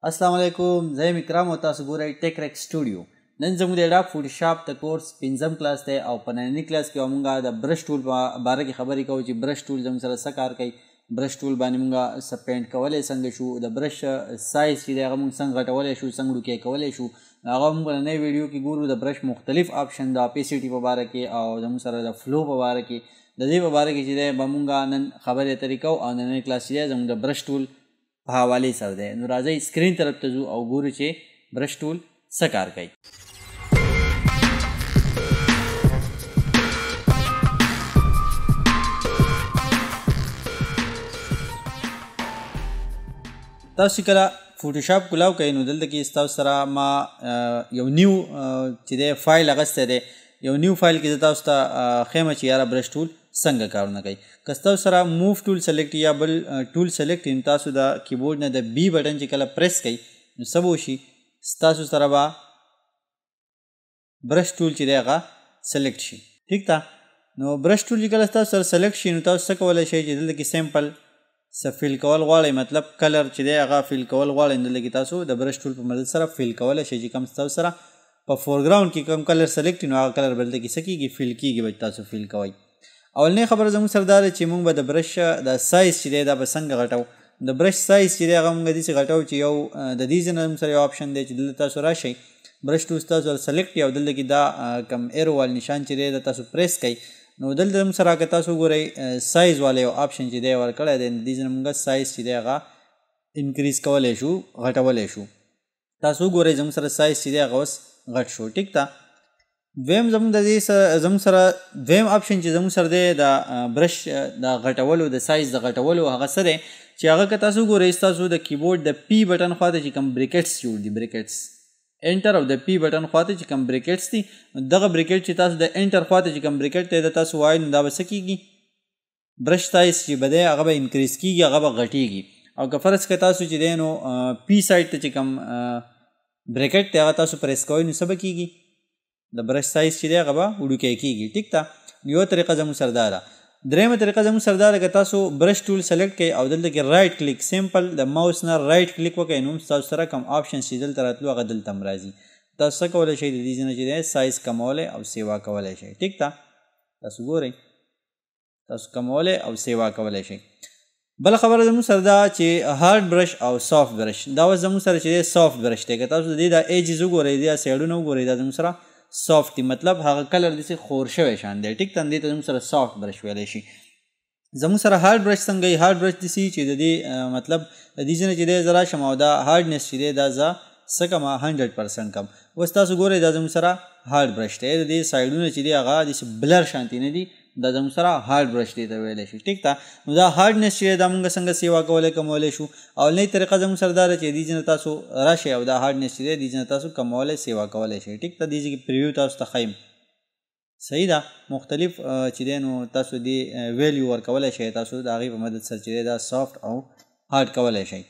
السلام علیکم زه یم اکرام او تاسو ګورئ ټیک ریک سټوډیو. نن زموږ د ډاک فوټوشاپ د کورس 5م کلاس دی او په ننني کلاس کې موږ د برش ټول په باره کې خبرې کوو چې برش ټول زموږ سره څه کار کوي، برش ټول باندې موږ څه پینټ کولی څنګه شو، د برش سایز چې دی هغه موږ څنګه غټولی شو، څنګه ډوکی کولی شو. هغه موږ په نننۍ ویډیو کې ګورو. د برش مختلف آپشن د اپیسیټي په باره کې او زموږ سره د فلو په باره کې، د دې په باره کې چې دی به موږ نن خبرې اترې کوو او نننۍ کلاس چې دی زموږ د برش ټول په حوالې سره دی. نو راځئ سکرین طرف ته ځو او ګورو چې برش ټول څه کار کوي. تاسو کله فوټوشاپ کولاو کوئ نو دلته کې ستاسو سره ما یو نیو چې دی فایل اخیستی دی. یو نیو فایل کې زه تاسو ته ښیم چې یاره برش ټول څنګه کارونه کوي. که ستاسو سره موو ټول سلیکټ یا بل ټول سلیکټ نو تاسو د کیبورډ نه د بی بټن چې کله پریس کوئ نو څه به وشي، ستاسو سره به برش ټول چې دی هغه سلیکټ شي. ټیک ده. نو برش ټول چې کله ستاسو سره سلیکټ شي نو تاسو څه کولی شئ چې دلته کې سیمپل څه فیل کول غواړئ، مطلب کلر چې دی هغه فیل کول غواړئ نو دلته کې تاسو د برش ټول په مدد سره فیل کولی شئ. چې کوم ستاسو سره په فورګراوند کې کوم کلر سلیکټ نو هغه کلر به دلته کې څه کېږي، فیل کېږي، به تاسو فیل کوئ. اولنۍ خبره زموږ سره دا ده چې موږ به د برش د سایز چې دی دا به څنګه غټو. د برش سایز چې دی هغه موږ داسې غټو چې یو د دې ځای نه زموږ سره یو آپشن دی چې دلته تاسو راشئ، برش ټول ستاسو سره سلیکټ او دلته کې دا کم ایرو وال نشان چې دی دا تاسو پریس کوئ نو دلته زموږ سره که تاسو ګورئ سایز والا یو آپشن چې دی ورکړی دی. د دې ځای نه موږ سایز چې دی هغه انکریز کولی شو، غټولی شو. تاسو وګورئ زموږ سره سایز چې دی هغه اوس غټ شو. ټیک ده. دویم زموږ د دې زموږ سره دویم آپشن چې زموږ سره دی د برش د غټولو، د سایز د غټولو، هغه څه دی چې هغه که تاسو ګورئ ستاسو د کیبورډ د پی بټن خواته چې کوم بریکټس جوړ دي، بریکټس انټر او د پی بټن خواته چې کوم بریکټس دي، دغه بریکټ چې تاسو د انټر خواته چې کوم بریکټ دی د تاسو وایي نو دا به څه کېږي، برش سایز چې به دی هغه به انکریز کېږي، هغه به غټېږي. او که فرض که تاسو چې دی نو پی سایډ ته چې کوم بریکټ دی هغه تاسو پریس کوئ نو څه به کېږي، د برش سایز چې دی هغه به وړوکی کېږي. ټیک ده. یو طریقه زموږ سره دا ده. درېیمه طریقه زموږ سره دا ده که تاسو برش ټول سلیکټ کړئ او دلته کې رایټ کلیک سیمپل د ماوس نه رایټ کلیک وکړئ نو ستاسو سره کوم آپشن چې دلته راتلو هغه دلته هم راځي. تاسو څه کولی شئ، د دې ځای نه چې دی سایز کمولی او سیوا کولی شئ. ټیک ده. تاسو ګورئ تاسو کمولی او سیوا کولی شئ. بل خبره زموږ سره دا چې هارډ برش او سافت برش. دا اوس زموږ سره چې دی سافت برش دی. که تاسو د دې دا ایجز وګورئ، دا سایډونه وګورئ، دا زموږ سره سافت دی، مطلب هغه کلر داسې خور شوی شان دی. ټیک ده. دې ته زموږ سره سافت برش ویلی شي. زموږ سره هارډ برش څنګه وي، هارډ برش داسې چې د دې مطلب د دې ځای نه چې دی زه راشم او دا هارډنس چې دی دا زه څه کم 100% کم. اوس تاسو ګورئ دا زموږ سره هارډ برش دی. د دې سایډونه چې دی هغه داسې بلر شانتي نه دي، دا زموږ سره هارډ برش دی ته ویلی شي. ټیک ده. نو دا هارډنس چې دی دا موږ څنګه سیوا کولی کمولی شو. اولنۍ طریقه زموږ سره دا ده چې دې ځای نه تاسو راشئ او دا هارډنس چې دی دې ځای نه تاسو کمولی سیوا کولی شئ. ټیک ده. دې ځای کې پریویو تاسو ته ښیم. صحیح ده. مختلف چې دی نو تاسو دې ویلیو ورکولی شئ، تاسو د هغې په مدد سره چې دی دا سافت او هارډ کولی شئ.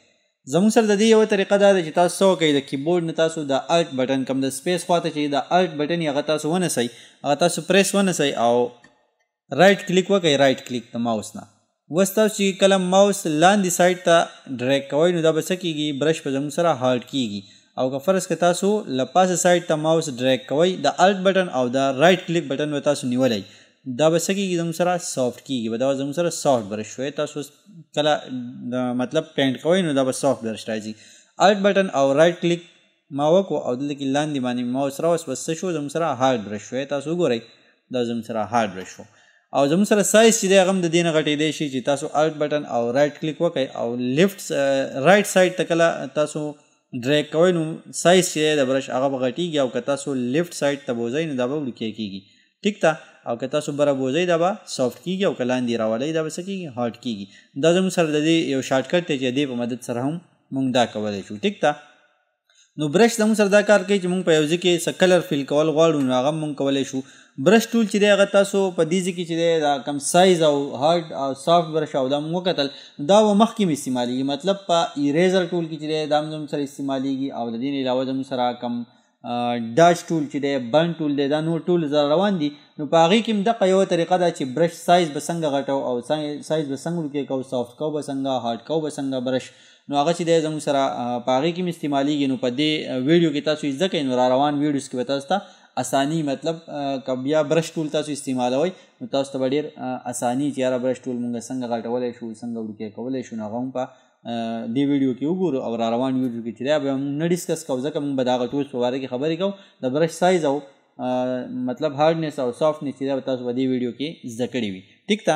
زموږ سره د دې یوه طریقه دا ده چې تاسو څه وکئ، د کیبورډ نه تاسو د الټ بټن کوم د سپیس خواته چې د الټ بټن هغه تاسو ونیسئ، هغه تاسو پریس ونیسئ او رایټ کلیک وکئ، رایټ کلیک د ماوس نه. اوس تاسو چې کله ماوس لاندې سایډ ته ډریګ کوئ نو دا به څه کېږي، برش به زموږ سره هارډ کېږي. او که فرض که تاسو له پاسه سایډ ته ماوس ډریګ کوئ، د الټ بټن او د رایټ کلیک بټن به تاسو نیولی، دا به څه کېږي، زموږ سره سافت کېږي، به دا زموږ سره سافت برش شوی. تاسو کله مطلب پینټ کوئ نو دا به سافت برش راځي. الټ بټن او رایټ کلیک ما وکړو او دلته کې لاندې باندې ماوس راوست، بس څه شو، زموږ سره هارډ برش شوی. تاسو وګورئ دا زموږ سره هارډ برش شو. او زموږ سره سایز چې دی هغه هم د دې نه غټېدی شي چې تاسو الټ بټن او رایټ کلیک وکئ او لیفټ رایټ سایډ ته کله تاسو ډریګ کوئ نو سایز چې دی د برش هغه به غټېږي او که تاسو لیفټ سایډ ته بوځئ نو دا به وړوکی کېږي. ټیک ده. او که تاسو بره بوځئ دا به سافت کېږي او که لاندې راولئ دا به څه کېږي، هارډ کېږي. دا زموږ سره د دې یو شارټکټ دی چې د دې په مدد سره هم موږ دا کولی شو. ټیک ده. نو برش زموږ سره دا کار کوي چې موږ په یو ځای کې څه کلر فیل کول غواړو نو هغه موږ کولی شو. برش ټول چې دی هغه تاسو په دې ځای کې چې دی دا کم سایز او هارډ او سافت برش او دا موږ وکتل دا به مخکې هم استعمالیږي، مطلب په ایریزر ټول کې چې دی دا هم زموږ سره استعمالیږي. او د دې نه علاوه زموږ سره کم ډاچ ټول چې دی، بن ټول دی، دا نور ټول زره روان دي. نو په هغې کې هم دغه یوه طریقه ده چې برش سایز به څنګه غټو او سایز به څنګه وکې کوو، سافت کوو به څنګه، هارډ کوو به څنګه برش. نو هغه چې دی زموږ سره په هغې کې م استعمالیږي. نو په دې ویډیو کې تاسو زده کوئ نو را روان ویډیوز کې به تاسو ته اسانی مطلب که بیا برش ټول تاسو استعمالوئ نو تاسو ته به ډېر اساني چې یاره برش ټول مونږ څنګه غټولی شو څنګه وړوکی کولی شو نو هغه هم په دې ویډیو کې وګورو او را روان ویډیو کې چې دی بیا مونږ نه ډسکس کوو ځکه مونږ به د هغه ټولز په باره کې خبرې کوو. د برش سایز او مطلب هارډنس او سافټنس چې دی تاسو په دې ویډیو کې زده کړي وي. ټیک ده.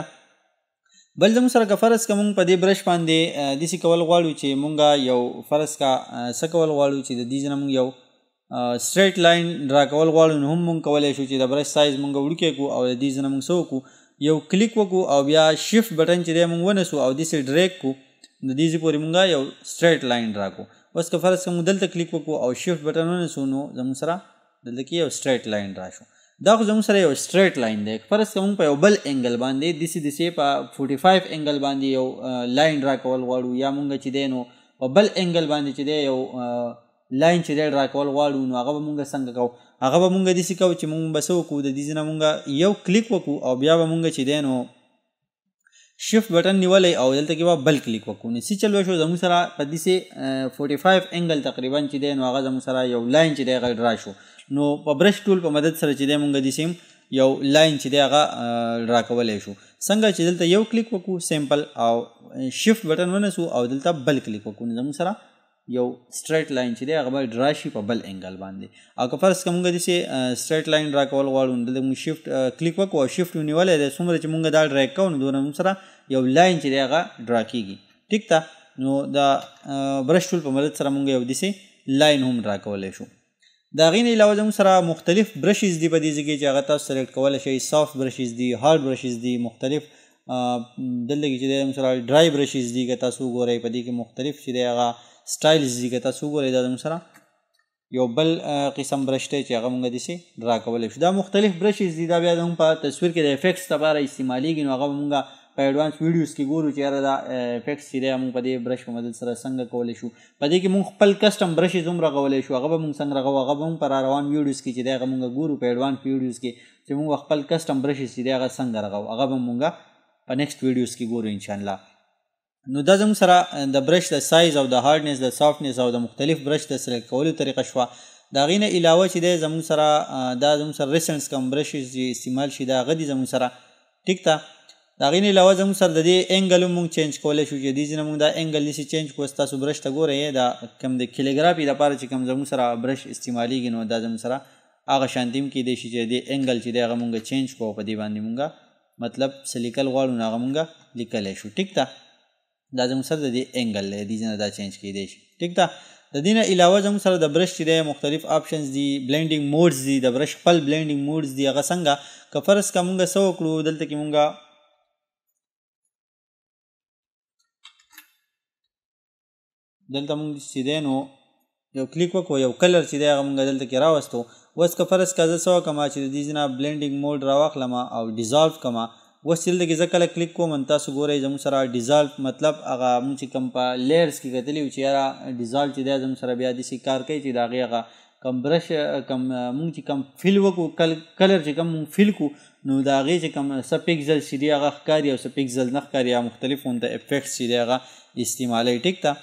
بل زموږ سره که فرض که مونږ په دې برش باندې داسې کول غواړو چې مونږ یو فرض که څه کول غواړو چې د دې نه مونږ یو سټریټ لاین ډرا کول غواړو نو هم مونږ کولی شو چې د برش سایز مونږ وړوکی کړو او د دې نه مونږ څه وکړو یو کلیک وکړو او بیا شفت بټن چې دی مونږ ونیسو او داسې ډریګ کړو د دې پورې مونږ یو سټریټ لاین ډرا کړو. اوس که فرض که مونږ دلته کلیک وکړو او شفت بټن ونیسو نو زموږ سره دلته کې یو سټریټ لاین ډرا شو. دا خو زموږ سره یو سټریټ لاین دی. فرض که مونږ په یو بل انګل باندې داسې په 45 انګل باندې یو لاین ډرا کول غواړو یا مونږ چې دی نو په بل انګل باندې چې دی یو لاین چې دی ډرا کول غواړو نو هغه به مونږ څنګه کوو. هغه به مونږ داسې کوو چې مونږ به څه وکړو د دې نه مونږ یو کلیک وکړو او بیا به مونږ چې دی نو شفت بټن نیولی او دلته کې به بل کلیک وکړو نو څه چل وشو زموږ سره په داسې 45 انګل تقریبا چې دی نو هغه زموږ سره یو لاین چې دی هغه ډرا شو. نو په برش ټول په مدد سره چې دی مونږ داسې یو لاین چې دی هغه ډرا کولی شو. څنګه چې دلته یو کلیک وکړو سیمپل او شفت بټن ونیسو او دلته بل کلیک وکړو نو زموږ سره یو سټریټ لاین چې دی هغه به ډرا شي په بل انګل باندې. او که فرض که مونږ داسې سټریټ لاین ډرا کول غواړو نو دلته مونږ شفت کلیک وکړو او شفت ونیولی دی څومره چې مونږ دا ډریګ کوو نو دونه مونږ سره یو لاین چې دی هغه ډرا کېږي. ټیک ده. نو د برش ټول په مدد سره مونږ یو داسې لاین هم ډرا کولی شو. د هغې نه علاوه زموږ سره مختلف برشز دي په دې ځای کې چې هغه تاسو سلیکټ کولی شئ. سافټ برشز دي، هارډ برشز دي، مختلف دلته کې چې دی زموږ سره ډرای برشز دي که تاسو وګورئ په دې کې مختلف چې دی هغه سټایلز دي که تاسو وګورئ دا زموږ سره یو بل قسم برش دی چې هغه مونږ داسې ډرا کولی شو. دا مختلف برشز دي. دا بیا زموږ په تصویر کې د افیکټس لپاره استعمالیږي نو هغه به مونږ په ایډوانس ویډیوز کې ګورو چې یاره دا افیکټس چې دی مونږ په دې برش په مدد سره څنګه کولی شو. په دې کې مونږ خپل کسټم برشز هم رغولی شو هغه به مونږ څنګه رغوو هغه به مونږ په را روان ویډیوز کې چې دی هغه مونږ ګورو په ایډوانس ویډیوز کې چې مونږ خپل کسټم برشز چې دی هغه څنګه رغوو هغه به مونږ په نیکسټ ویډیوز کې ګورو انشاءالله. نو دا زموږ سره د برش د سایز او د هارډنس د سافټنس او د مختلف برش د سلیکټ کولو طریقه شوه. د هغې نه علاوه چې دی زموږ سره دا زموږ سره ریسنټس کم برشز چې استعمال شي دا هغه دي زموږ سره. ټیک ده. د هغې نه علاوه زموږ سره د دې انګل هم مونږ چینج کولی شو چې دې ځینې مونږ دا انګل داسې چینج کړو. تاسو برش ته ګورئ دا کوم د کیلیګرافي دپاره چې کوم زموږ سره برش استعمالیږي نو دا زموږ سره هغه شانتي هم کیدی شي چې دې انګل چې دی هغه مونږ چینج کړو په دې باندې مونږ مطلب څه لیکل غواړو نو هغه مونږ لیکلی شو. ټیک ده. دا زموږ سره د دې انګل دی دې ځینې دا چینج کیدی شي. ټیک ده. د دې نه علاوه زموږ سره د برش چې دی مختلف آپشنز دي، بلینډینګ موډز دي. د برش خپل بلینډینګ موډز دي. هغه څنګه که فرض که مونږ څه وکړو دلته کې مونږ دلته مونږ چې دی نو یو کلیک وکړو یو کلر چې دی هغه مونږ دلته کې راوستو. اوس که فرض که زه څه وکړم چې د دې ځینه بلینډینګ موډ راواخلم او ډیزالو کړم. اوس چې دلته کې زه کله کلیک کوم تاسو ګورئ زموږ سره ډیزالو مطلب هغه مونږ چې کوم په لیرز کې کتلي وو چې یاره ډیزالو چې دی زموږ سره بیا داسې کار کوي چې د هغې هغه کم برش کم مونږ چې کم فیل وکړو کلر چې کم مونږ فیل کړو نو د هغې چې کم څه پکزل چې دی هغه ښکاري او څه پکزل نه ښکاري یا مختلف غونته افیکټس چې دی هغه استعمالوي. ټیک ده.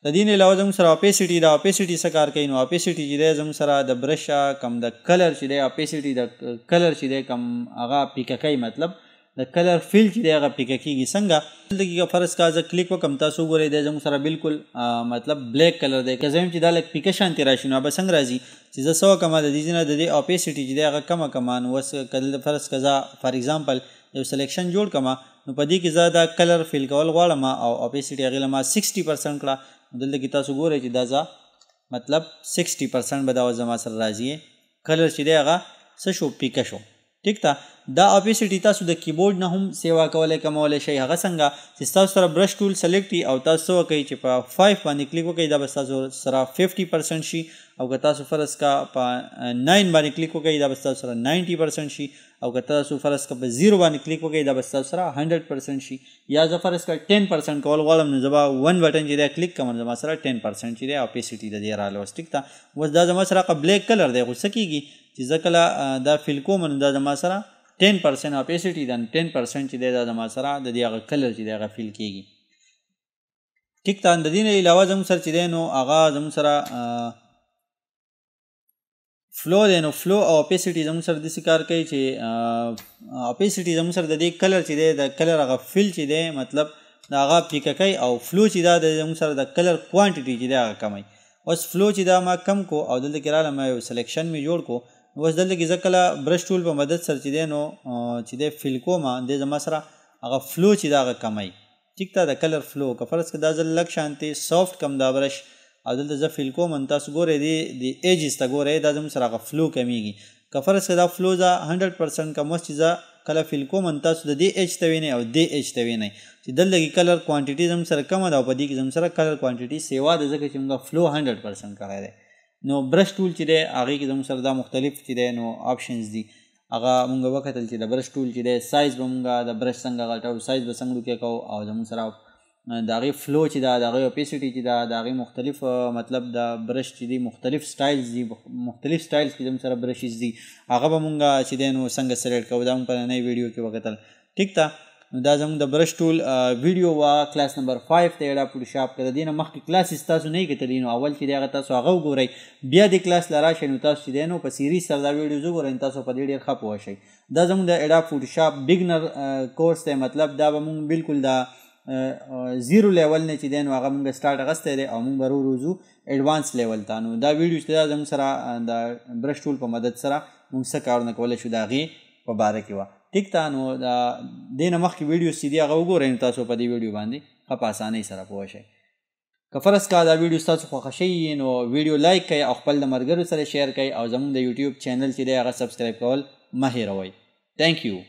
د دې نه علاوه زموږ سره اپیسټي د اپیسټي څه کار کوي نو اپیسټي چې دی زموږ سره د برش کم د کلر چې دی اپیسټي د کلر چې دی کم هغه پیکه کوي مطلب د کلر فیل چې دی هغه پیکه کېږي. څنګه دلته کې فرض کا زه کلیک وکړم تاسو وګورئ دی زموږ سره بالکل مطلب بلیک کلر دی. که زه یم چې دا لږ پیکه شانتې راشي نو به څنګه راځي چې زه څه وکړم د دې نه د دې اپیسټي چې دی هغه کمه کړم نو اوس که دلته فرض که زه فار ایګزامپل یو سلیکشن جوړ کړم نو په دې کې زه دا کلر فیل کول غواړم او اپیسټي هغې له ما 60% کړه. دلته کې تاسو ګورئ چې دا زه مطلب 60% به دا زما سره راځي کلر چې دی هغه څه شو پیکه شو. ټیک ده. دا اپیسټي تاسو د کیبورډ نه هم سیوا کولی کمولی شئ. هغه څنګه چې تاسو سره برش ټول سلیکټ وي او تاسو څه وکئ چې په 5 باندې کلیک وکئ دا به تاسو سره 50% شي او که تاسو فرض کا په 9 باندې کلیک وکئ دا به تاسو سره 90% شي او که تاسو فرض کا په 0 باندې کلیک وکئ دا به تاسو سره 100% شي. یا زه فرض کا 10% کول غواړم نو زه به 1 بټن چې دی کلیک کوم زما سره 10% چې دی اپیسټي د دې راغلی اوس. ټیک ده. اوس دا زما سره بلیک کلر دی خو څه کېږي چې زه کله دا فیل کوم نو دا زما سره 10% اپیسټي ده 10% چې دی دا زما سره د دې هغه کلر چې دی هغه فیل کېږي. ټیک ته د دې نه علاوه زموږ سره چې دی نو هغه زموږ سره فلو دی نو فلو او اپیسیټي زموږ سره داسې کار کوي چې اپیسیټي زموږ سره د دې کلر چې دی د کلر هغه فیل چې دی مطلب د هغه پیکه کوي او فلو چې دا د زموږ سره د کلر کوانټیټي چې دی هغه کموي. اوس فلو چې دا ما کم کو او دلته کې راغله ما یو سلیکشن مې جوړ کو. اوس دلته کې زه کله برش ټول په مدد سره چې دی نو چې دی فیل کوم دی زما سره هغه فلو چې دا هغه کموي. ټیک ته د کلر فلو که فرض که دا ځل لږ شانتې سافټ کم دا برش او دلته زه فیل کوم نو تاسو ګورئ د ایجز ته ګورئ دا زموږ سره هغه فلو کمیږي. که فرض که دا فلو زه 100% کم اوس چې زه کله فیل کوم نو تاسو د دې ایج ته وینئ او دې ایج ته وینئ چې دلته کې کلر کوانټیټي زموږ سره کمه ده او په دې کې زموږ سره کلر کوانټیټي سیوا ده ځکه چې موږ فلو 100% کړی دی. نو برش ټول چې دی هغې کې زموږ سره دا مختلف چې دی نو آپشنز دي هغه مونږ وکتل چې د برش ټول چې دی سایز به مونږ د برش څنګه غټو سایز به څنګه ډوکې کوو او زموږ سره د هغې فلو چې ده د هغې اپیسیټي چې ده د هغې مختلف مطلب د برش چې دي مختلف سټایلز دي مختلف سټایلز کې زموږ سره برشز دي هغه به مونږ چې دی نو څنګه سلیکټ کوو دا مونږ په نننۍ ویډیو کې وکتل. ټیک ده نو دا زموږ د برش ټول ویډیو وه کلاس نمبر 5 ته ایډا فوټوشاپ که د دې نه مخکې کلاسز تاسو نه یې کتلي نو اول چې دی هغه تاسو هغه وګورئ بیا دې کلاس له راشئ نو تاسو چې دی نو په سیریز سره دا ویډیوز وګورئ نو تاسو په دې ډېر ښه پوه شئ. دا زموږ د ایډا فوټوشاپ بګنر کورس دی مطلب دا به مونږ بالکل دا زیرو لیول نه چې دی نو هغه مونږ سټارټ اخیستی دی او مونږ به روزو ایډوانس لیول ته. نو دا ویډیو چې دا زموږ سره د برش ټول په مدد سره مونږ څه کارونه کولی شو د هغې په باره کې وه. ټیک ته نو د دې نه مخکې ویډیوز چې دي هغه وګورئ نو تاسو په دې ویډیو باندې ښه په اسانۍ سره پوه شئ. که فرض که دا ویډیو ستاسو خوښه شوي نو ویډیو لایک کړئ او خپل د ملګرو سره شیر کړئ او زموږ د یوټیوب چینل چې دی هغه سبسکرایب کول مه هېروئ. تھینک یو.